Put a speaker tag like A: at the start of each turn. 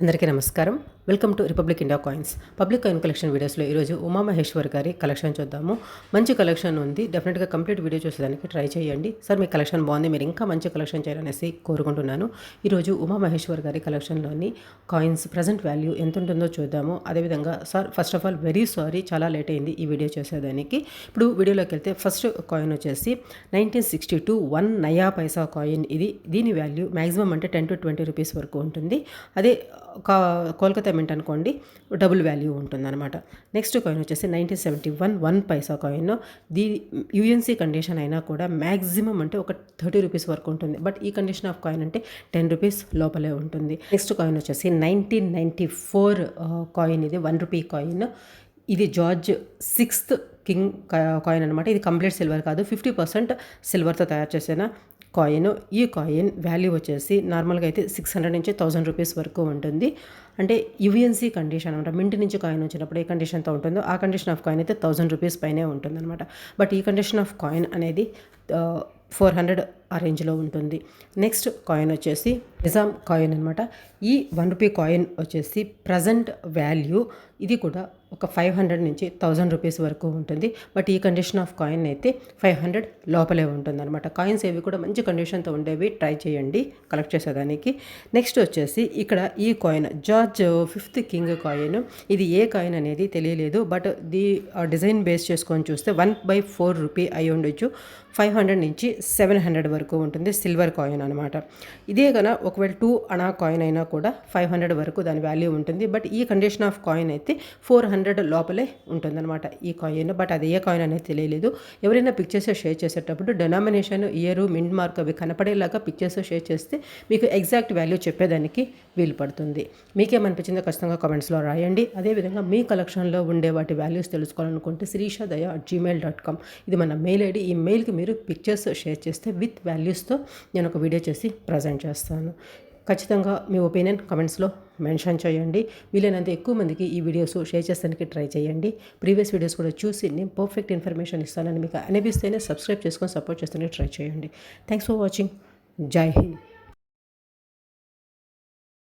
A: అందరికీ నమస్కారం. Welcome to republic India coins. Public coin collection వీడియోస్లో ఈరోజు ఉమామహేశ్వర్ గారి కలెక్షన్ చూద్దాము. మంచి కలెక్షన్ ఉంది, డెఫినెట్గా కంప్లీట్ వీడియో చూసేదానికి ట్రై చేయండి. సార్ మీ కలెక్షన్ బాగుంది, మీరు ఇంకా మంచి కలెక్షన్ చేయాలనేసి కోరుకుంటున్నాను. ఈరోజు ఉమామహేశ్వర్ గారి కలెక్షన్లోని కాయిన్స్ ప్రజెంట్ వాల్యూ ఎంత ఉంటుందో చూద్దాము. అదేవిధంగా sir first of all very sorry, చాలా లేట్ అయింది ఈ వీడియో చేసేదానికి. ఇప్పుడు వీడియోలోకి వెళ్తే ఫస్ట్ కాయిన్ వచ్చేసి 1962 1 నయా పైసా కాయిన్. దీని వాల్యూ మ్యాక్సిమం అంటే 10 to 20 రూపీస్ వరకు ఉంటుంది. అదే కోల్కతా మింట్ అనుకోండి, డబుల్ వాల్యూ ఉంటుందన్నమాట. నెక్స్ట్ కాయిన్ వచ్చేసి 1971 1 పైసా కాయిన్. యూఎన్సీ కండిషన్ అయినా కూడా మ్యాక్సిమం అంటే ఒక 30 రూపీస్ వరకు ఉంటుంది. బట్ ఈ కండిషన్ ఆఫ్ కాయిన్ అంటే 10 రూపీస్ లోపలే ఉంటుంది. నెక్స్ట్ కాయిన్ వచ్చేసి 1994 కాయిన్. ఇది 1 రూపీ కాయిన్. ఇది జార్జ్ 6th కింగ్ కాయిన్ అనమాట. ఇది కంప్లీట్ సిల్వర్ కాదు, 50% సిల్వర్తో తయారు చేసిన కాయిన్. ఈ కాయిన్ వాల్యూ వచ్చేసి నార్మల్గా అయితే 600 నుంచి 1000 రూపీస్ వరకు ఉంటుంది. అంటే యుఎన్సీ కండిషన్ అనమాట. మింట్ నుంచి కాయిన్ వచ్చినప్పుడు ఏ కండిషన్తో ఉంటుందో ఆ కండిషన్ ఆఫ్ కాయిన్ అయితే 1000 రూపీస్ పైనే ఉంటుందన్నమాట. బట్ ఈ కండిషన్ ఆఫ్ కాయిన్ అనేది 400 ఆ రేంజ్లో ఉంటుంది. నెక్స్ట్ కాయిన్ వచ్చేసి నిజాం కాయిన్ అనమాట. ఈ 1 రూపీ కాయిన్ వచ్చేసి ప్రజెంట్ వాల్యూ ఇది కూడా ఒక 500 నుంచి 1000 రూపీస్ వరకు ఉంటుంది. బట్ ఈ కండిషన్ ఆఫ్ కాయిన్ అయితే 500 లోపలే ఉంటుంది అనమాట. కాయిన్స్ ఏవి కూడా మంచి కండిషన్తో ఉండేవి ట్రై చేయండి కలెక్ట్ చేసేదానికి. నెక్స్ట్ వచ్చేసి ఇక్కడ ఈ coin George 5th king coin. ఇది ఏ కాయిన్ అనేది తెలియలేదు, బట్ డిజైన్ బేస్ చేసుకొని చూస్తే 1/4 రూపీ అయి ఉండొచ్చు. 500 నుంచి 700 వరకు ఉంటుంది. సిల్వర్ కాయిన్ అనమాట. ఇదే కన్నా ఒకవేళ 2 అనా కాయిన్ అయినా కూడా 500 వరకు దాని వాల్యూ ఉంటుంది. బట్ ఈ కండిషన్ ఆఫ్ కాయిన్ అయితే 400 లోపలే ఉంటుందన్నమాట ఈ కాయిన్. బట్ అది ఏ కాయిన్ అనేది తెలియలేదు. ఎవరైనా పిక్చర్స్ షేర్ చేసేటప్పుడు డెనామినేషన్, ఇయర్, మింట్ మార్క్ అవి కనపడేలాగా పిక్చర్స్ షేర్ చేస్తే మీకు ఎగ్జాక్ట్ వాల్యూ చెప్పేదానికి వీలు పడుతుంది. మీకేమనిపించిందో ఖచ్చితంగా కామెంట్స్లో రాయండి. అదేవిధంగా మీ కలెక్షన్లో ఉండే వాటి వాల్యూస్ తెలుసుకోవాలనుకుంటే sirishadaya@gmail.com ఇది మన మెయిల్ ఐడి. ఈ మెయిల్కి మీరు పిక్చర్స్ షేర్ చేస్తే విత్ వాల్యూస్తో నేను ఒక వీడియో చేసి ప్రజెంట్ చేస్తాను. ఖచ్చితంగా మీ ఒపీనియన్ కమెంట్స్లో మెన్షన్ చేయండి. వీలైనంత ఎక్కువ మందికి ఈ వీడియోస్ షేర్ చేసేందుకు ట్రై చేయండి. ప్రీవియస్ వీడియోస్ కూడా చూసి నేను పర్ఫెక్ట్ ఇన్ఫర్మేషన్ ఇస్తానని మీకు అనిపిస్తేనే సబ్స్క్రైబ్ చేసుకొని సపోర్ట్ చేస్తూనే ట్రై చేయండి. Thanks for watching. జై హింద్.